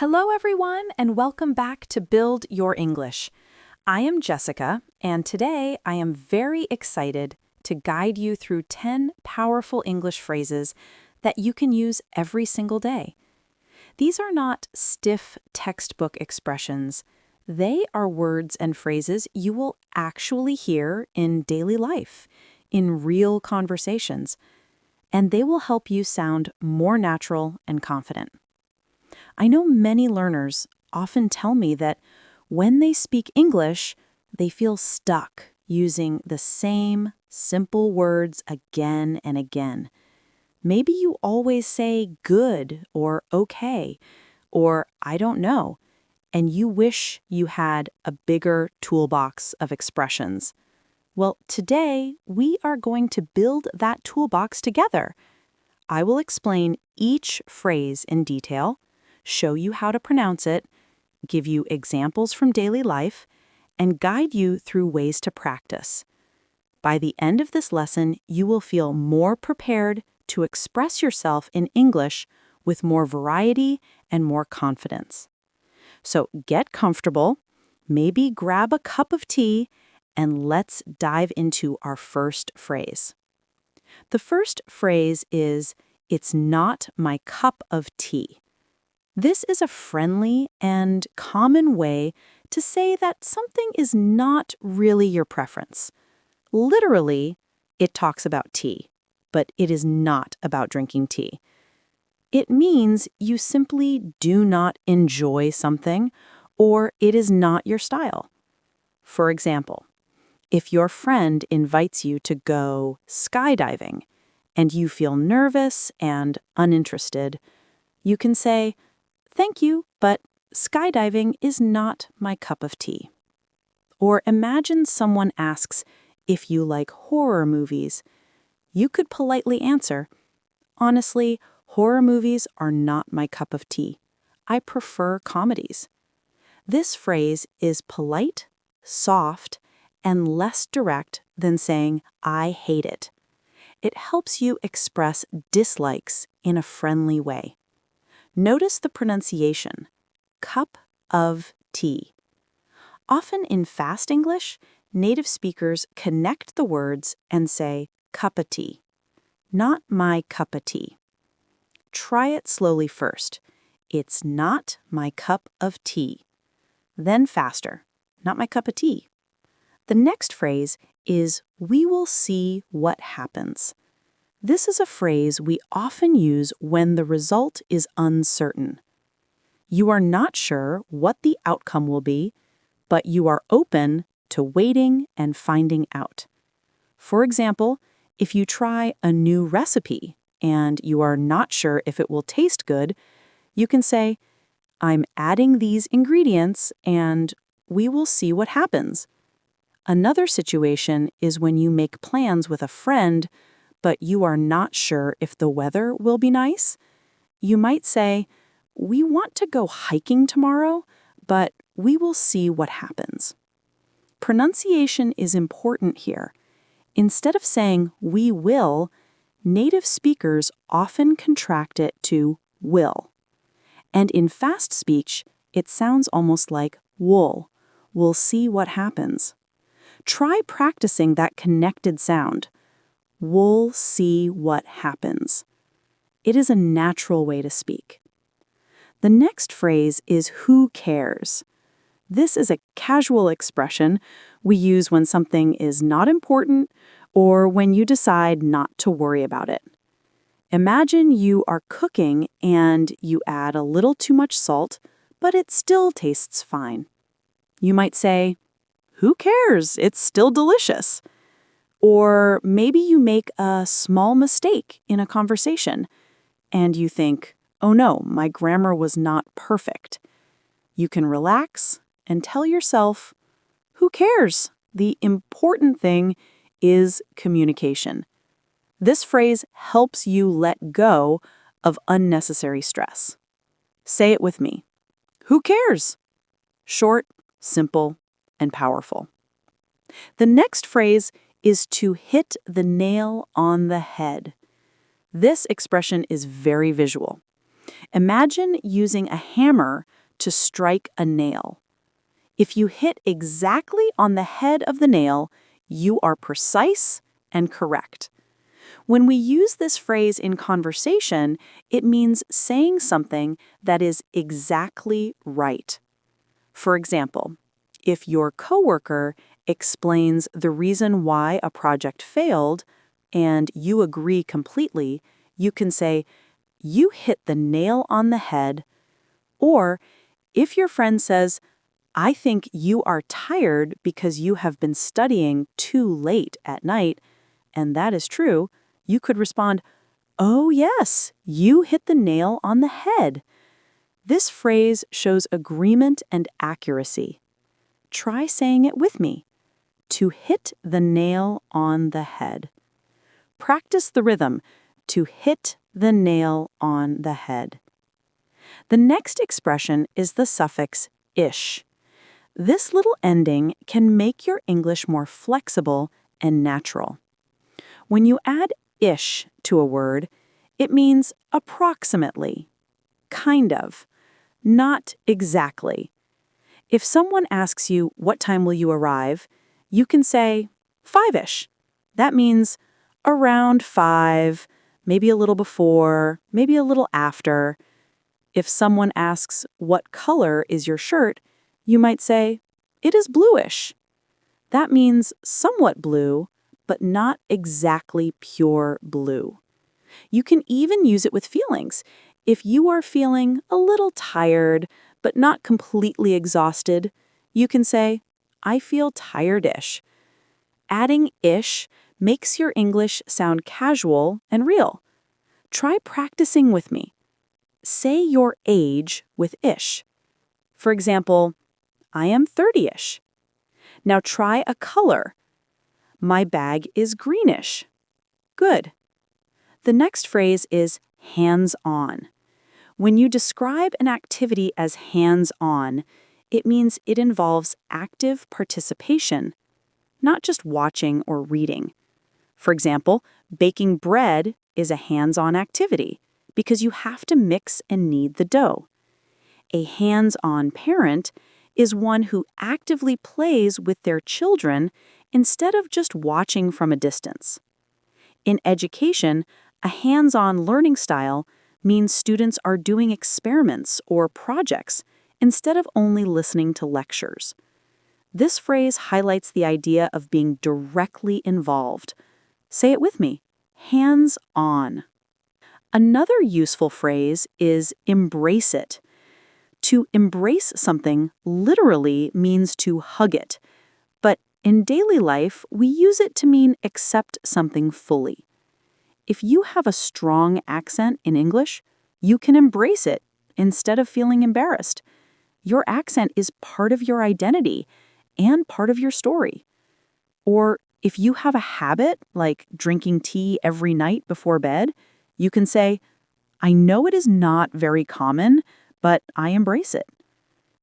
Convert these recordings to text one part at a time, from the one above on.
Hello, everyone, and welcome back to Build Your English. I am Jessica, and today I am very excited to guide you through 10 powerful English phrases that you can use every single day. These are not stiff textbook expressions. They are words and phrases you will actually hear in daily life, in real conversations, and they will help you sound more natural and confident. I know many learners often tell me that when they speak English, they feel stuck using the same simple words again and again. Maybe you always say good or okay or I don't know, and you wish you had a bigger toolbox of expressions. Well, today we are going to build that toolbox together. I will explain each phrase in detail, show you how to pronounce it, give you examples from daily life, and guide you through ways to practice. By the end of this lesson, you will feel more prepared to express yourself in English with more variety and more confidence. So get comfortable, maybe grab a cup of tea, and let's dive into our first phrase. The first phrase is, "It's not my cup of tea." This is a friendly and common way to say that something is not really your preference. Literally, it talks about tea, but it is not about drinking tea. It means you simply do not enjoy something, or it is not your style. For example, if your friend invites you to go skydiving and you feel nervous and uninterested, you can say, "Thank you, but skydiving is not my cup of tea." Or imagine someone asks if you like horror movies. You could politely answer, "Honestly, horror movies are not my cup of tea. I prefer comedies." This phrase is polite, soft, and less direct than saying, "I hate it." It helps you express dislikes in a friendly way. Notice the pronunciation, cup of tea. Often in fast English, native speakers connect the words and say cup of tea, not my cup of tea. Try it slowly first. It's not my cup of tea. Then faster, not my cup of tea. The next phrase is, "We will see what happens." This is a phrase we often use when the result is uncertain. You are not sure what the outcome will be, but you are open to waiting and finding out. For example, if you try a new recipe and you are not sure if it will taste good, you can say, "I'm adding these ingredients and we will see what happens." Another situation is when you make plans with a friend, but you are not sure if the weather will be nice. You might say, "We want to go hiking tomorrow, but we will see what happens." Pronunciation is important here. Instead of saying "we will," native speakers often contract it to "will." And in fast speech, it sounds almost like wool. We'll see what happens. Try practicing that connected sound. We'll see what happens. It is a natural way to speak. The next phrase is "who cares?" This is a casual expression we use when something is not important or when you decide not to worry about it. Imagine you are cooking and you add a little too much salt, but it still tastes fine. You might say, "Who cares? It's still delicious." Or maybe you make a small mistake in a conversation and you think, "Oh no, my grammar was not perfect." You can relax and tell yourself, "Who cares? The important thing is communication." This phrase helps you let go of unnecessary stress. Say it with me. Who cares? Short, simple, and powerful. The next phrase is "to hit the nail on the head." This expression is very visual. Imagine using a hammer to strike a nail. If you hit exactly on the head of the nail, you are precise and correct. When we use this phrase in conversation, it means saying something that is exactly right. For example, if your coworker explains the reason why a project failed and you agree completely, you can say, "You hit the nail on the head." Or if your friend says, "I think you are tired because you have been studying too late at night," and that is true, you could respond, "Oh, yes, you hit the nail on the head." This phrase shows agreement and accuracy. Try saying it with me. To hit the nail on the head. Practice the rhythm. To hit the nail on the head. The next expression is the suffix ish. This little ending can make your English more flexible and natural. When you add ish to a word, it means approximately, kind of, not exactly. If someone asks you, "What time will you arrive?" you can say, "5-ish." That means around 5, maybe a little before, maybe a little after. If someone asks, "What color is your shirt?" you might say, "It is bluish." That means somewhat blue, but not exactly pure blue. You can even use it with feelings. If you are feeling a little tired, but not completely exhausted, you can say, "I feel tired-ish." Adding ish makes your English sound casual and real. Try practicing with me. Say your age with ish. For example, "I am 30-ish." Now try a color. "My bag is greenish." Good. The next phrase is hands-on. When you describe an activity as hands-on, it means it involves active participation, not just watching or reading. For example, baking bread is a hands-on activity because you have to mix and knead the dough. A hands-on parent is one who actively plays with their children instead of just watching from a distance. In education, a hands-on learning style means students are doing experiments or projects instead of only listening to lectures. This phrase highlights the idea of being directly involved. Say it with me, hands-on. Another useful phrase is embrace it. To embrace something literally means to hug it, but in daily life, we use it to mean accept something fully. If you have a strong accent in English, you can embrace it instead of feeling embarrassed. Your accent is part of your identity and part of your story. Or if you have a habit, like drinking tea every night before bed, you can say, "I know it is not very common, but I embrace it."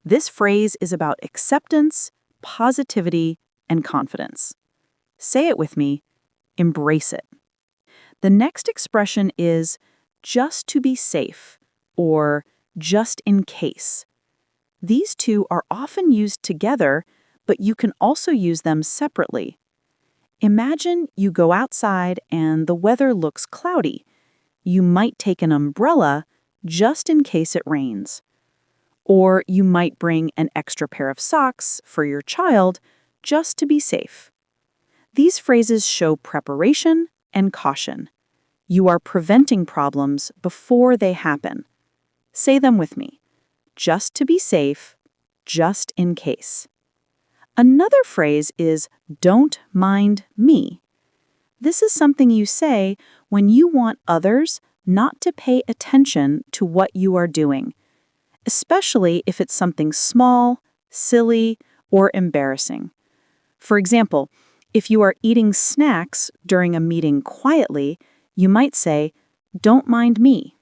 This phrase is about acceptance, positivity, and confidence. Say it with me, embrace it. The next expression is just to be safe or just in case. These two are often used together, but you can also use them separately. Imagine you go outside and the weather looks cloudy. You might take an umbrella just in case it rains. Or you might bring an extra pair of socks for your child just to be safe. These phrases show preparation and caution. You are preventing problems before they happen. Say them with me. Just to be safe, just in case. Another phrase is don't mind me. This is something you say when you want others not to pay attention to what you are doing, especially if it's something small, silly, or embarrassing. For example, if you are eating snacks during a meeting quietly, you might say, "Don't mind me."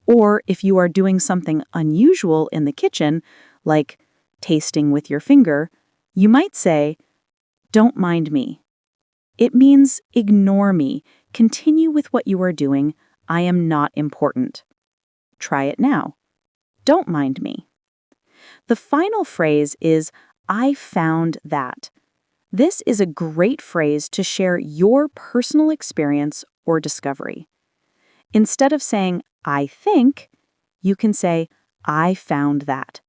Or if you are doing something unusual in the kitchen, like tasting with your finger, you might say, "Don't mind me." It means ignore me, continue with what you are doing, I am not important. Try it now. Don't mind me. The final phrase is, I found that. This is a great phrase to share your personal experience or discovery. Instead of saying, I think, you can say, I found that.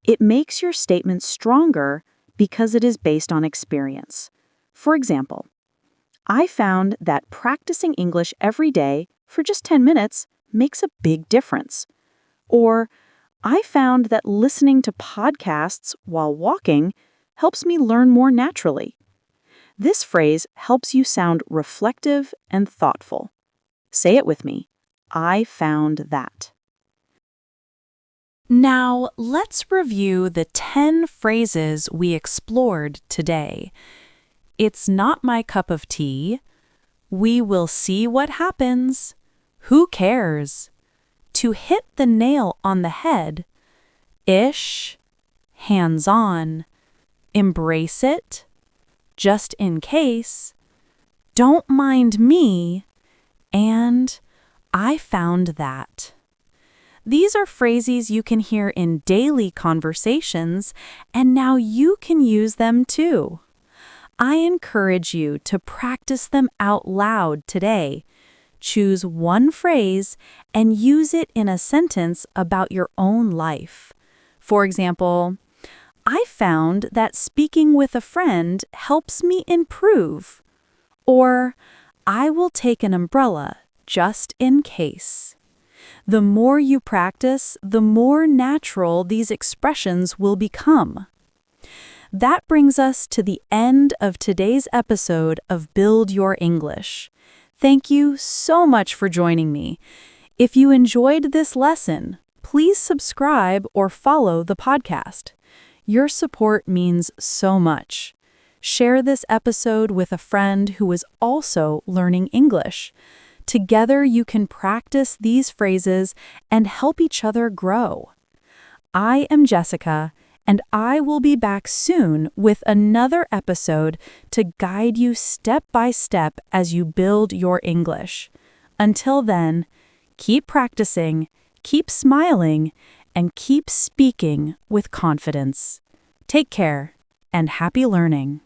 It makes your statement stronger because it is based on experience. For example, I found that practicing English every day for just 10 minutes makes a big difference. Or, I found that listening to podcasts while walking helps me learn more naturally. This phrase helps you sound reflective and thoughtful. Say it with me. I found that. Now, let's review the 10 phrases we explored today. It's not my cup of tea. We will see what happens. Who cares? To hit the nail on the head. Ish. Hands-on. Embrace it. Just in case. Don't mind me. And I found that. These are phrases you can hear in daily conversations, and now you can use them too. I encourage you to practice them out loud today. Choose one phrase and use it in a sentence about your own life. For example, I found that speaking with a friend helps me improve. Or, I will take an umbrella just in case. The more you practice, the more natural these expressions will become. That brings us to the end of today's episode of Build Your English. Thank you so much for joining me. If you enjoyed this lesson, please subscribe or follow the podcast. Your support means so much. Share this episode with a friend who is also learning English. Together you can practice these phrases and help each other grow. I am Jessica, and I will be back soon with another episode to guide you step by step as you build your English. Until then, keep practicing, keep smiling, and keep speaking with confidence. Take care, and happy learning.